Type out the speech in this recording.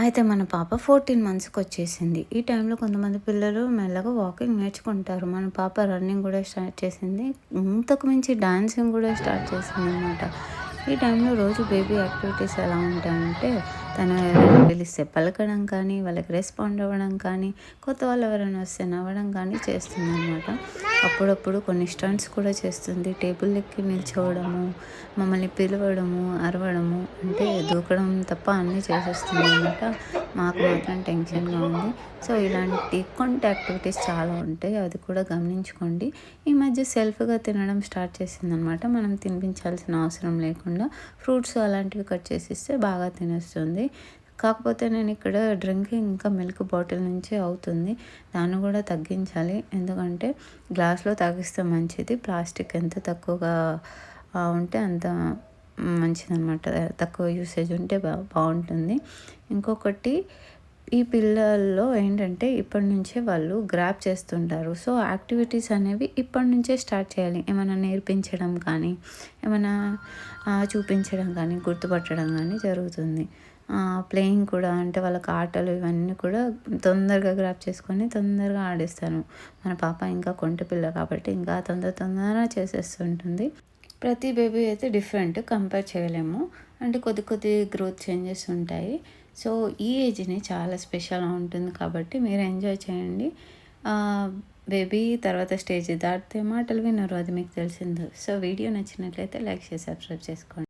అయితే మన పాప 14 మంత్స్‌కొచ్చేసింది. ఈ టైంలో కొంతమంది పిల్లలు మెల్లగా వాకింగ్ నేర్చుకుంటారు. మన పాప రన్నింగ్ గూడా స్టార్ట్ చేసింది. ఇంతకు మించి డాన్సింగ్ గూడా స్టార్ట్ చేసిందనమాట. ఈ టైంలో రోజు బేబీ యాక్టివిటీస్ ఎలా ఉంటాయంటే, తను ఎవరైనా పిలిస్తే పలకడం కానీ, వాళ్ళకి రెస్పాండ్ అవ్వడం కానీ, కొత్త వాళ్ళు ఎవరైనా వస్తే నవ్వడం కానీ చేస్తుందనమాట. అప్పుడప్పుడు కొన్ని స్టంట్స్ కూడా చేస్తుంది. టేబుల్ ఎక్కి నిల్చోవడము, మమ్మల్ని పిలవడము, అరవడము, అంటే దూకడం తప్ప అన్నీ చేసేస్తుందనమాట. మాకు మాత్రం టెన్షన్‌గా ఉంది. సో, ఇలాంటి కొంటి యాక్టివిటీస్ చాలా ఉంటాయి. అది కూడా గమనించుకోండి. ఈ మధ్య సెల్ఫ్‌గా తినడం స్టార్ట్ చేసిందనమాట. మనం తినిపించాల్సిన అవసరం లేకుండా ఫ్రూట్స్ అలాంటివి కట్ చేసిస్తే బాగా తినేస్తుంది. కాకపోతే నేనిక్కడ డ్రింకింగ్ ఇంకా మిల్క్ బాటిల్ నుంచే అవుతుంది. దాన్ని కూడా తగ్గించాలి. ఎందుకంటే గ్లాస్‌లో తాగిస్తే మంచిది. ప్లాస్టిక్ ఎంత తక్కువగా ఉంటే అంత మంచిదనమాట. తక్కువ యూసేజ్ ఉంటే బావుంటుంది. ఇంకొకటి, ఈ పిల్లల్లో ఏంటంటే ఇప్పటి నుంచే వాళ్ళు గ్రాబ్ చేస్తుంటారు. సో, యాక్టివిటీస్ అనేవి ఇప్పటి నుంచే స్టార్ట్ చేయాలి. ఏమైనా నేర్పించడం కానీ, ఏమైనా చూపించడం కానీ, గుర్తుపట్టడం కానీ జరుగుతుంది. ప్లేయింగ్ కూడా, అంటే వాళ్ళకి ఆటలు ఇవన్నీ కూడా తొందరగా గ్రాబ్ చేసుకొని తొందరగా ఆడేస్తాను. మన పాప ఇంకా కొంటె పిల్ల కాబట్టి ఇంకా తొందరగా చేసేస్తుంటుంది. ప్రతి బేబీ అయితే డిఫరెంట్, కంపేర్ చేయలేము. అంటే కొద్ది కొద్ది గ్రోత్ చేంజెస్ ఉంటాయి. సో, ఈ ఏజ్‌ని చాలా స్పెషల్‌గా ఉంటుంది కాబట్టి మీరు ఎంజాయ్ చేయండి. బేబీ తర్వాత స్టేజ్ దాటితే మాటలు వినరు, అది మీకు తెలిసిందే. సో, వీడియో నచ్చినట్లయితే లైక్ చేసి సబ్స్క్రైబ్ చేసుకోండి.